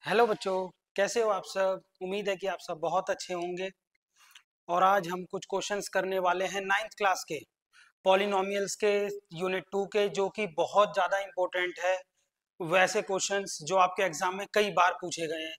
Hello बच्चों, कैसे हो आप सब। उम्मीद है कि आप सब बहुत अच्छे होंगे। और आज हम कुछ क्वेश्चंस करने वाले हैं नाइन्थ क्लास के पॉलिनोमियल्स के यूनिट 2 के, जो कि बहुत ज़्यादा इम्पोर्टेंट है। वैसे क्वेश्चंस जो आपके एग्जाम में कई बार पूछे गए हैं,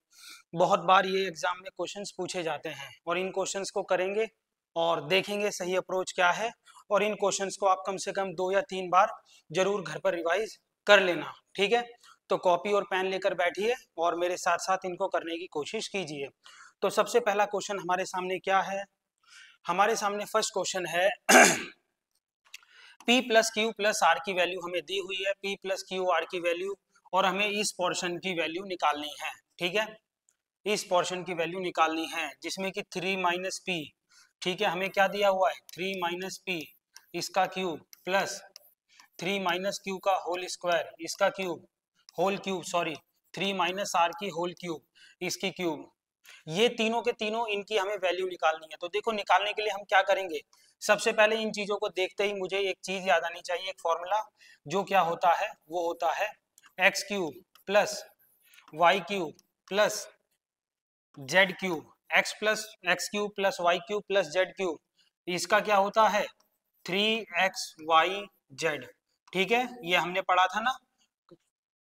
बहुत बार ये एग्जाम में क्वेश्चंस पूछे जाते हैं और इन क्वेश्चंस को करेंगे और देखेंगे सही अप्रोच क्या है। और इन क्वेश्चंस को आप कम से कम 2 या 3 बार जरूर घर पर रिवाइज कर लेना, ठीक है। तो कॉपी और पेन लेकर बैठिए और मेरे साथ साथ इनको करने की कोशिश कीजिए। तो सबसे पहला क्वेश्चन हमारे सामने क्या है। हमारे सामने फर्स्ट क्वेश्चन है P plus q plus r की वैल्यू हमें दी हुई है, P प्लस क्यू आर की वैल्यू, और हमें इस पोर्शन की वैल्यू निकालनी है, ठीक है। इस पोर्शन की वैल्यू निकालनी है जिसमें कि 3 माइनस पी, ठीक है। हमें क्या दिया हुआ है 3 माइनस पी इसका क्यूब प्लस 3 माइनस क्यू का होल स्क्वायर इसका cube, whole cube sorry, 3 minus r की होल क्यूब इसकी क्यूब। ये तीनों के तीनों इनकी हमें वैल्यू निकालनी है। तो देखो, निकालने के लिए हम क्या करेंगे। सबसे पहले इन चीजों को देखते ही मुझे एक चीज याद आनी चाहिए, एक फॉर्मूला, जो क्या होता है वो होता है x cube plus y cube plus z cube, x cube plus y cube plus z cube, इसका क्या होता है 3xyz, ठीक है। ये हमने पढ़ा था ना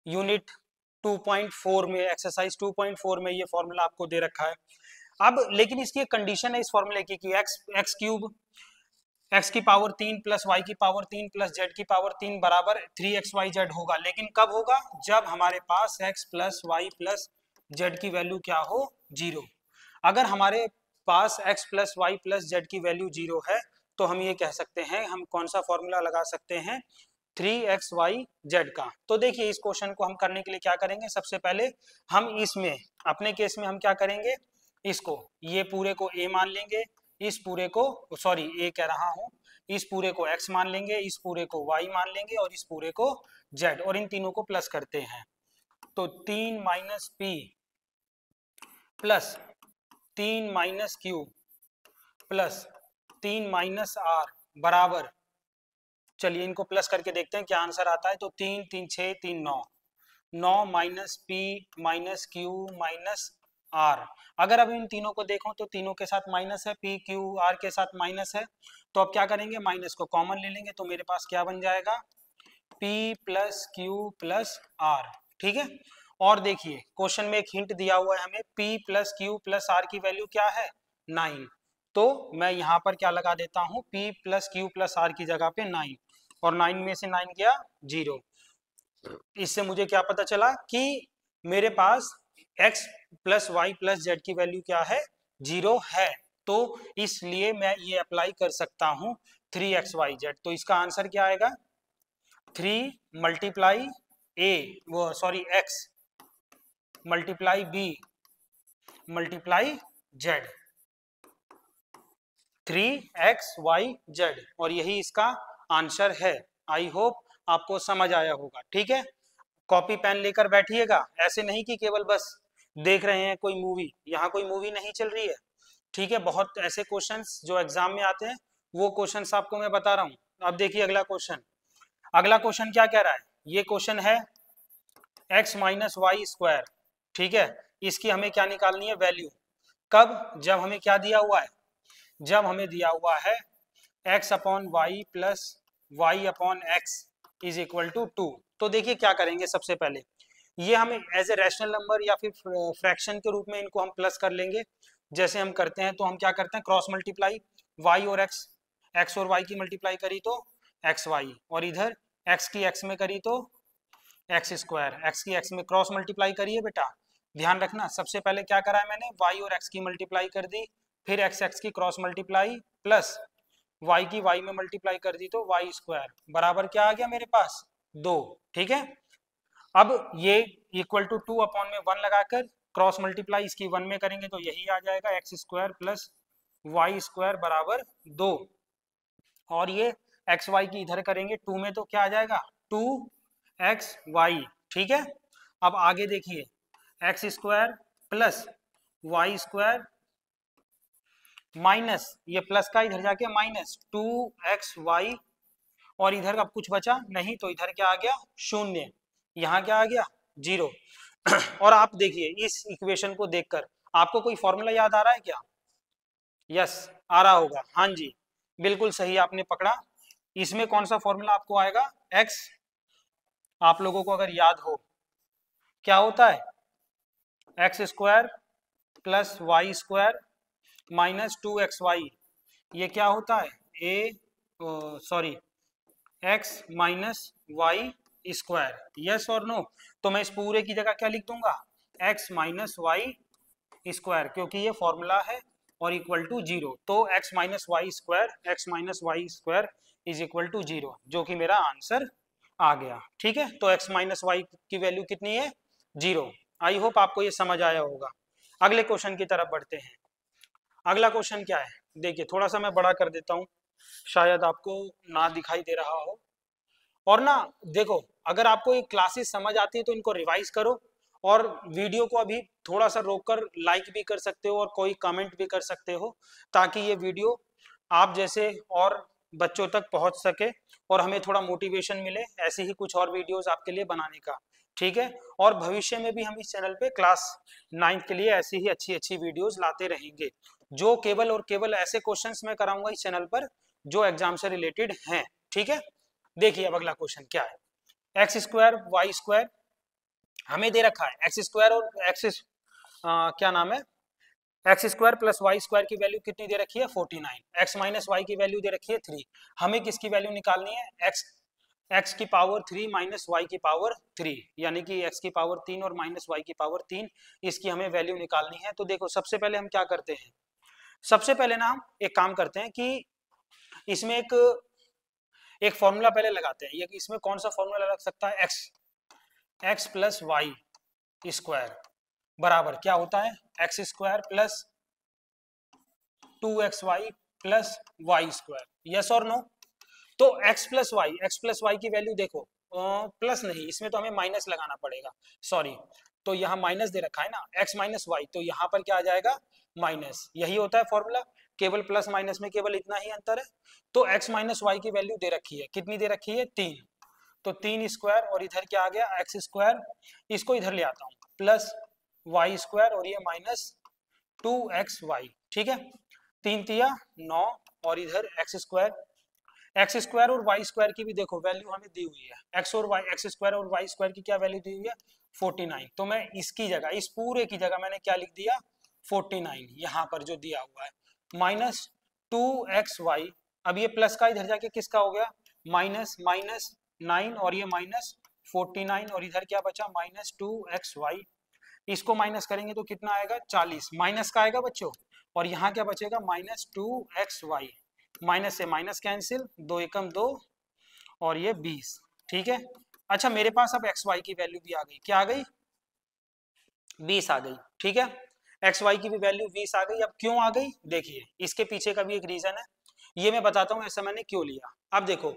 यूनिट 2.4 में, एक्सरसाइज 2.4 में ये फॉर्मूला आपको दे रखा है। अब लेकिन इसकी एक कंडीशन है इस फॉर्मूले की कि एक्स क्यूब एक्स की पावर 3 प्लस वाई की पावर 3 प्लस जेड की पावर 3 बराबर 3xyz होगा। लेकिन कब होगा, जब हमारे पास x plus y plus z की वैल्यू क्या हो, 0। अगर हमारे पास x plus y plus z की वैल्यू 0 है तो हम ये कह सकते हैं, हम कौन सा फॉर्मूला लगा सकते हैं 3xyz का। तो देखिए, इस क्वेश्चन को हम करने के लिए क्या करेंगे, सबसे पहले हम इसमें अपने केस में हम क्या करेंगे, इसको ये पूरे को a मान लेंगे, इस पूरे को सॉरी a कह रहा हूं, इस पूरे को x मान लेंगे, इस पूरे को y मान लेंगे और इस पूरे को z, और इन तीनों को प्लस करते हैं। तो 3 minus p plus 3 minus q plus 3 minus r बराबर, चलिए इनको प्लस करके देखते हैं क्या आंसर आता है। तो 3 3 6 3 9, 9 minus p minus q minus r. अगर अब इन तीनों को देखो तो तीनों के साथ माइनस है, पी क्यू आर के साथ माइनस है। तो अब क्या करेंगे, माइनस को कॉमन ले लेंगे, तो मेरे पास क्या बन जाएगा P plus q plus r, ठीक है। और देखिए क्वेश्चन में एक हिंट दिया हुआ है हमें, P plus q plus r की वैल्यू क्या है 9। तो मैं यहाँ पर क्या लगा देता हूँ, P plus q plus r की जगह पे 9, और 9 में से 9 गया 0। इससे मुझे क्या पता चला कि मेरे पास x plus y plus z की वैल्यू क्या है 0 है। तो इसलिए मैं ये अप्लाई कर सकता हूँ 3xyz। तो इसका आंसर क्या आएगा 3 मल्टीप्लाई ए वो sorry x multiply b multiply z, 3xyz, और यही इसका आंसर है। आई होप आपको समझ आया होगा, ठीक है। कॉपी पेन लेकर बैठिएगा, ऐसे नहीं कि केवल बस देख रहे हैं कोई मूवी, यहाँ कोई मूवी नहीं चल रही है, ठीक है। बहुत ऐसे क्वेश्चंस जो एग्जाम में आते हैं वो क्वेश्चंस आपको मैं बता रहा हूँ। अब देखिए अगला क्वेश्चन, अगला क्वेश्चन क्या कह रहा है, ये क्वेश्चन है x माइनस वाई स्क्वायर, ठीक है। इसकी हमें क्या निकालनी है वैल्यू, कब, जब हमें क्या दिया हुआ है, जब हमें दिया हुआ है x upon y plus y upon x is equal to 2। तो देखिए क्या करेंगे, सबसे पहले ये हम एज ए रैशनल नंबर या फिर फ्रैक्शन के रूप में इनको हम प्लस कर लेंगे। जैसे हम करते हैं, तो हम क्या करते हैं क्रॉस मल्टीप्लाई, y और x और y की मल्टीप्लाई करी तो xy, और इधर x की x में करी तो एक्स स्क्वायर, एक्स की एक्स में क्रॉस मल्टीप्लाई करिए बेटा। ध्यान रखना, सबसे पहले क्या करा है मैंने, y और x की मल्टीप्लाई कर दी, फिर x की क्रॉस मल्टीप्लाई प्लस y की y में मल्टीप्लाई कर दी, तो y स्क्वायर बराबर क्या आ गया मेरे पास 2, ठीक है। अब ये इक्वल टू 2 अपॉन में 1 लगाकर क्रॉस मल्टीप्लाई इसकी 1 में करेंगे तो यही आ जाएगा x square plus y square बराबर 2, और ये एक्स वाई की इधर करेंगे 2 में तो क्या आ जाएगा 2xy, ठीक है। अब आगे देखिए x square plus y square minus ये प्लस का इधर जाके माइनस 2xy, और इधर अब कुछ बचा नहीं, तो इधर क्या आ गया 0, यहाँ क्या आ गया 0। और आप देखिए इस इक्वेशन को देखकर आपको कोई फॉर्मूला याद आ रहा है क्या? यस, आ रहा होगा, हाँ जी, बिल्कुल सही आपने पकड़ा। इसमें कौन सा फॉर्मूला आपको आएगा? एक्स, आप लोगों को अगर याद हो क्या होता है, x square plus y square minus 2xy, ये क्या होता है? Ah sorry, x minus y square, yes और नो? तो मैं इस पूरे की जगह क्या लिख दूंगा? एक्स माइनस वाई स्क्वायर, क्योंकि ये फॉर्मूला है और इक्वल टू जीरो, तो x minus y square is equal to zero, जो कि मेरा आंसर आ गया। ठीक है, तो एक्स माइनस वाई की वैल्यू कितनी है? जीरो। आई होप आपको ये समझ आया होगा। अगले क्वेश्चन की तरफ बढ़ते हैं। अगला क्वेश्चन क्या है, देखिए थोड़ा सा मैं बड़ा कर देता हूँ, शायद आपको ना दिखाई दे रहा हो। और ना देखो, अगर आपको ये क्लासेस समझ आती है तो इनको रिवाइज करो, और वीडियो को अभी थोड़ा सा रोककर लाइक भी कर सकते हो और कोई कमेंट भी कर सकते हो, ताकि ये वीडियो आप जैसे और बच्चों तक पहुंच सके और हमें थोड़ा मोटिवेशन मिले ऐसी ही कुछ और वीडियोस आपके लिए बनाने का। ठीक है, और भविष्य में भी हम इस चैनल पे क्लास 9 के लिए ऐसी ही अच्छी अच्छी वीडियोस लाते रहेंगे, जो केवल और केवल ऐसे क्वेश्चंस मैं कराऊंगा इस चैनल पर जो एग्जाम से रिलेटेड हैं। ठीक है, देखिए अब अगला क्वेश्चन क्या है, एक्स स्क्वायर वाई स्क्वायर हमें दे रखा है, एक्स स्क्वायर और एक्स क्या नाम है, x square plus y square की वैल्यू कितनी दे रखी है? 49। एक्स माइनस वाई की वैल्यू दे रखी है 3। हमें किसकी वैल्यू निकालनी है? एक्स की पावर 3 माइनस वाई की पावर 3, यानी कि एक्स की पावर 3 और माइनस वाई की पावर 3, इसकी हमें वैल्यू निकालनी है। तो देखो सबसे पहले हम क्या करते हैं, सबसे पहले ना हम एक काम करते हैं कि इसमें एक फॉर्मूला पहले लगाते हैं। ये इसमें कौन सा फॉर्मूला लग सकता है? एक्स प्लस वाई स्क्वायर बराबर क्या होता है? एक्स स्क्वायर प्लस 2xy प्लस वाई स्क्वायर, यस और नो? तो एक्स प्लस वाई की वैल्यू देखो, प्लस नहीं, इसमें तो हमें माइनस लगाना पड़ेगा, सॉरी। तो यहाँ माइनस दे रखा है ना, एक्स माइनस वाई, तो यहाँ पर क्या आ जाएगा? माइनस। यही होता है फॉर्मूला, केवल प्लस माइनस में केवल इतना ही अंतर है। तो एक्स माइनस वाई की वैल्यू दे रखी है, कितनी दे रखी है? 3। तो 3 स्क्वायर और इधर क्या आ गया? एक्स स्क्वायर, इसको इधर ले आता हूँ, प्लस वाई स्क्वायर और ये माइनस 2xy। ठीक है, 3 तिया 9 और इधर एक्स स्क्वायर और वाई स्क्वायर की भी देखो वैल्यू हमें दी हुई है, एक्स स्क्वायर और वाई स्क्वायर की क्या वैल्यू दी हुई है? 49। तो मैं इसकी जगह, इस पूरे की जगह मैंने क्या लिख दिया? 49 यहाँ पर जो दिया हुआ है, माइनस 2xy। अब ये प्लस का इधर जाके किसका हो गया? माइनस माइनस 9 और ये माइनस 49 और इधर क्या बचा? Minus 2xy। इसको माइनस करेंगे तो कितना आएगा? 40 माइनस का आएगा बच्चों, और यहाँ क्या बचेगा? Minus 2xy। माइनस से माइनस कैंसिल, 2 एकम 2 और ये 20। ठीक है, अच्छा मेरे पास अब एक्स वाई की वैल्यू भी आ गई, क्या आ गई? 20 आ गई। ठीक है, एक्स वाई की भी वैल्यू 20 आ गई। अब क्यों आ गई? देखिए इसके पीछे का भी एक रीजन है, ये मैं बताता हूँ ऐसा मैंने क्यों लिया। अब देखो,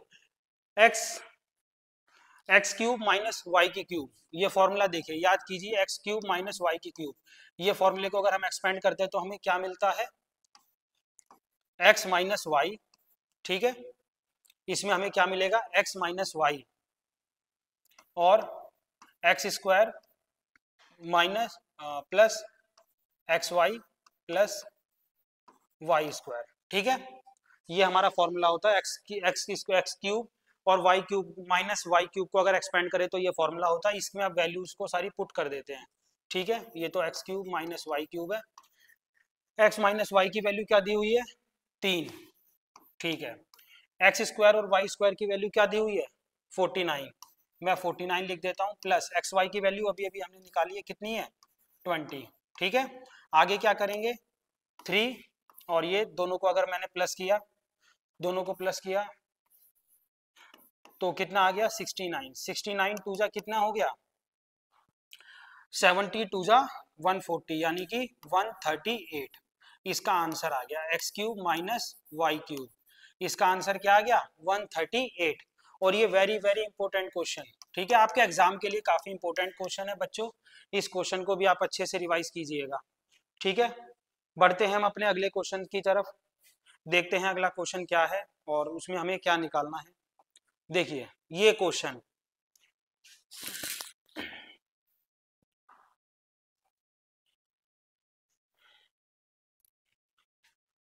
एक्स क्यूब माइनस वाई की क्यूब, ये फॉर्मूला देखिए, याद कीजिए, एक्स क्यूब माइनस वाई की क्यूब, ये फॉर्मूले को अगर हम एक्सपेंड करते हैं तो हमें क्या मिलता है? X minus y. ठीक है, इसमें हमें क्या मिलेगा? एक्स माइनस वाई और x square minus plus x y plus y square. ठीक है, ये हमारा फॉर्मूला होता है। एक्स क्यूब और y cube minus y cube को अगर एक्सपेंड करें तो ये फॉर्मूला होता है। इसमें आप वैल्यूज को सारी पुट कर देते हैं। ठीक है, ये तो x cube minus y cube है। एक्स माइनस वाई की वैल्यू क्या दी हुई है? 3। ठीक है, एक्स स्क्वायर और वाई स्क्वायर की वैल्यू क्या दी हुई है? 49। मैं 49 लिख देता हूँ, प्लस एक्स वाई की वैल्यू अभी अभी हमने निकाली है, कितनी है? 20। ठीक है, आगे क्या करेंगे? 3 और ये दोनों को अगर मैंने प्लस किया, दोनों को प्लस किया तो कितना आ गया? 69। 69 टू जा कितना हो गया? 70 टू जा 140, यानी कि 138। इसका आंसर आ गया x cube minus y cube. इसका आंसर क्या आ गया? 138। और ये वेरी वेरी इंपॉर्टेंट क्वेश्चन, ठीक है, आपके एग्जाम के लिए काफी इंपॉर्टेंट क्वेश्चन है बच्चों। इस क्वेश्चन को भी आप अच्छे से रिवाइज कीजिएगा। ठीक है, बढ़ते हैं हम अपने अगले क्वेश्चन की तरफ, देखते हैं अगला क्वेश्चन क्या है और उसमें हमें क्या निकालना है। देखिए ये क्वेश्चन,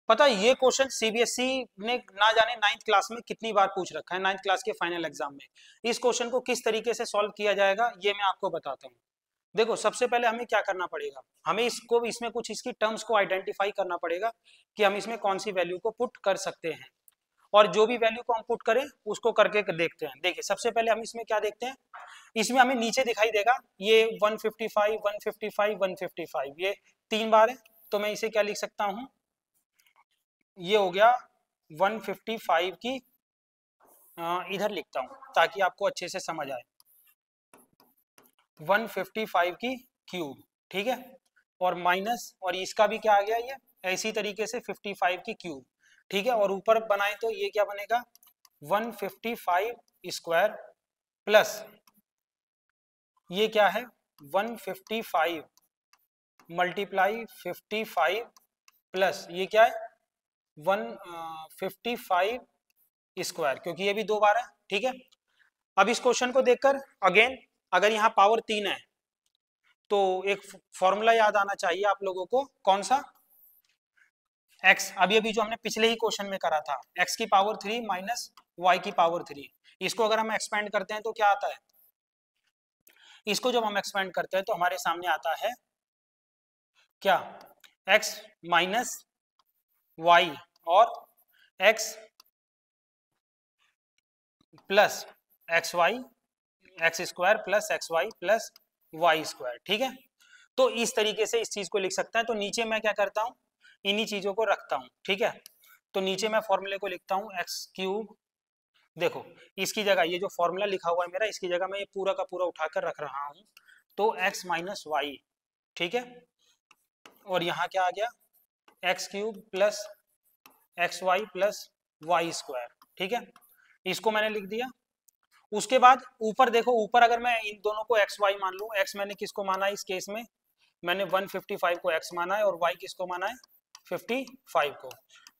पता है ये क्वेश्चन सीबीएसई ने ना जाने 9th क्लास में कितनी बार पूछ रखा है, 9th क्लास के फाइनल एग्जाम में। इस क्वेश्चन को किस तरीके से सॉल्व किया जाएगा ये मैं आपको बताता हूँ। देखो सबसे पहले हमें क्या करना पड़ेगा, हमें इसको इसमें कुछ इसकी टर्म्स को आइडेंटिफाई करना पड़ेगा कि हम इसमें कौन सी वैल्यू को पुट कर सकते हैं, और जो भी वैल्यू को हम पुट करें उसको करके देखते हैं। देखिए सबसे पहले हम इसमें क्या देखते हैं, इसमें हमें नीचे दिखाई देगा ये 155 155 155 ये 3 बार है, तो मैं इसे क्या लिख सकता हूँ, ये हो गया 155 की इधर लिखता हूँ ताकि आपको अच्छे से समझ आए, 155 की क्यूब, ठीक है, और माइनस, और इसका भी क्या आ गया, ये ऐसी तरीके से 55 की क्यूब, ठीक है, और ऊपर बनाए तो ये क्या बनेगा 155 स्क्वायर प्लस ये क्या है 155 मल्टीप्लाई 55 प्लस ये क्या है 155 स्क्वायर, क्योंकि ये भी 2 बार है, ठीक है। अब इस क्वेश्चन को देखकर अगेन अगर यहाँ पावर 3 है तो एक फॉर्मूला याद आना चाहिए आप लोगों को, कौन सा, x, अभी अभी जो हमने पिछले ही क्वेश्चन में करा था, x की पावर 3 माइनस y की पावर 3, इसको अगर हम एक्सपेंड करते हैं तो क्या आता है, इसको जब हम एक्सपेंड करते हैं तो हमारे सामने आता है क्या, x माइनस y और x plus x y x square plus x y plus y square, ठीक है। तो इस तरीके से इस चीज को लिख सकता है। तो नीचे मैं क्या करता हूँ, इन्हीं चीजों को रखता हूँ, ठीक है। तो नीचे मैं फॉर्मूले को लिखता हूँ एक्स क्यूब, देखो इसकी जगह ये जो फॉर्मूला लिखा हुआ है मेरा, इसकी जगह मैं ये पूरा का पूरा उठाकर रख रहा हूँ, तो एक्स माइनस वाई, ठीक है, और यहाँ क्या आ गया x cube plus x y plus y square, ठीक है, इसको मैंने लिख दिया। उसके बाद ऊपर देखो, ऊपर अगर मैं इन दोनों को एक्स वाई मान लूँ, एक्स मैंने किसको माना है इस केस में, मैंने 155 को एक्स माना है और वाई किसको माना है 55 को।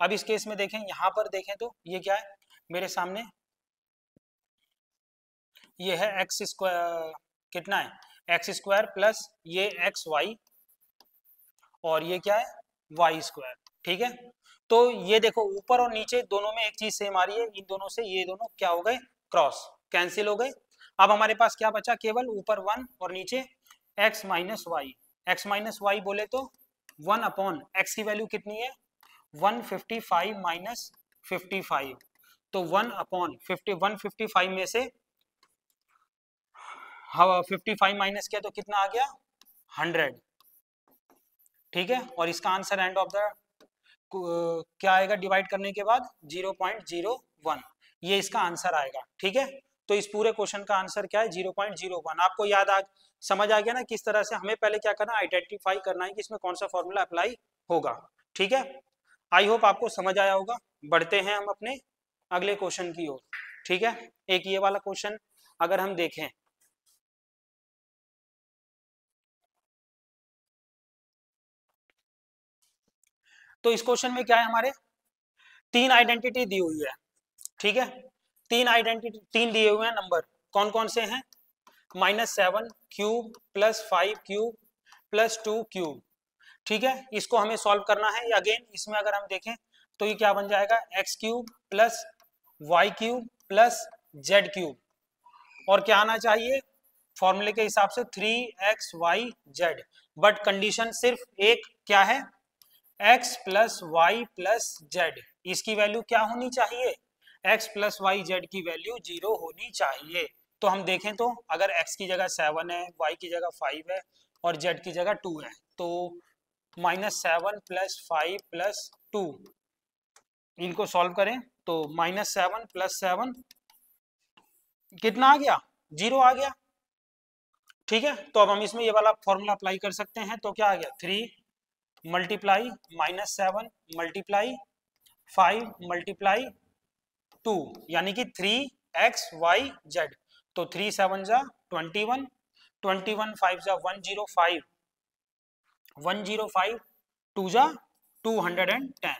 अब इस केस में देखें, यहाँ पर देखें तो ये क्या है मेरे सामने, ये है एक्स स्क्वायर, कितना है एक्स स्क्वायर प्लस ये एक्स वाई और ये क्या है वाई स्क्वायर, ठीक है। तो ये देखो ऊपर और नीचे दोनों में एक चीज सेम आ रही है, इन दोनों से ये दोनों क्या हो गए, क्रॉस कैंसिल हो गए। अब हमारे पास क्या बचा, केवल ऊपर 1 और नीचे x minus y, x minus y बोले तो 1 अपॉन एक्स की वैल्यू कितनी है 155 माइनस 55, तो 1 अपॉन 155 में से 55 माइनस किया तो कितना आ गया 100, ठीक है, और इसका आंसर एंड ऑफ द क्या आएगा डिवाइड करने के बाद 0.01, ये इसका आंसर आएगा, ठीक है। तो इस पूरे क्वेश्चन का आंसर क्या है 0.01। आपको याद आ समझ आ गया ना किस तरह से हमें पहले क्या करना है, आइडेंटिफाई करना है कि इसमें कौन सा फॉर्मूला अप्लाई होगा, ठीक है। आई होप आपको समझ आया होगा। बढ़ते हैं हम अपने अगले क्वेश्चन की ओर, ठीक है। एक ये वाला क्वेश्चन अगर हम देखें, तो इस क्वेश्चन में क्या है, हमारे 3 आइडेंटिटी दी हुई है, ठीक है, 3 आइडेंटिटी 3 दिए हुए हैं नंबर, कौन कौन से हैं, -7 cube plus 5 cube plus 2 cube, ठीक है। इसको हमें सॉल्व करना है। अगेन इसमें अगर हम देखें तो ये क्या बन जाएगा x cube plus y cube plus z cube, और क्या आना चाहिए फॉर्मूले के हिसाब से 3xyz, बट कंडीशन सिर्फ एक क्या है x plus y plus z, इसकी वैल्यू क्या होनी चाहिए, x प्लस वाई जेड की वैल्यू 0 होनी चाहिए। तो हम देखें तो अगर x की जगह 7 है, y की जगह 5 है और z की जगह 2 है, तो -7 प्लस 5 प्लस 2, इनको सॉल्व करें तो -7 प्लस 7 कितना आ गया 0 आ गया, ठीक है। तो अब हम इसमें ये वाला फॉर्मूला अप्लाई कर सकते हैं, तो क्या आ गया 3 मल्टीप्लाई -7 मल्टीप्लाई 5 मल्टीप्लाई 2, यानी कि 3xyz, तो 3 7 जा 21, 21 5 जा 105, 105 2 जा 210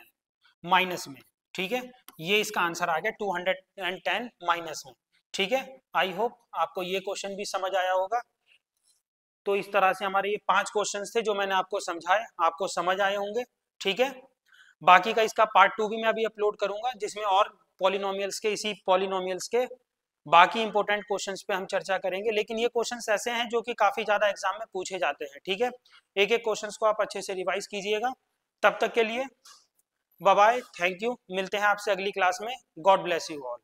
माइनस में, ठीक है, ये इसका आंसर आ गया 210 माइनस में, ठीक है। आई होप आपको ये क्वेश्चन भी समझ आया होगा। तो इस तरह से हमारे ये 5 क्वेश्चन थे जो मैंने आपको समझाए, आपको समझ आए होंगे, ठीक है। बाकी का इसका पार्ट 2 भी मैं अभी अपलोड करूंगा, जिसमें और पॉलिनोमियल्स के, इसी पॉलिनोमियल्स के बाकी इंपॉर्टेंट क्वेश्चंस पे हम चर्चा करेंगे। लेकिन ये क्वेश्चंस ऐसे हैं जो कि काफी ज्यादा एग्जाम में पूछे जाते हैं, ठीक है। एक एक क्वेश्चंस को आप अच्छे से रिवाइज कीजिएगा। तब तक के लिए बाय बाय, थैंक यू, मिलते हैं आपसे अगली क्लास में। God bless you all.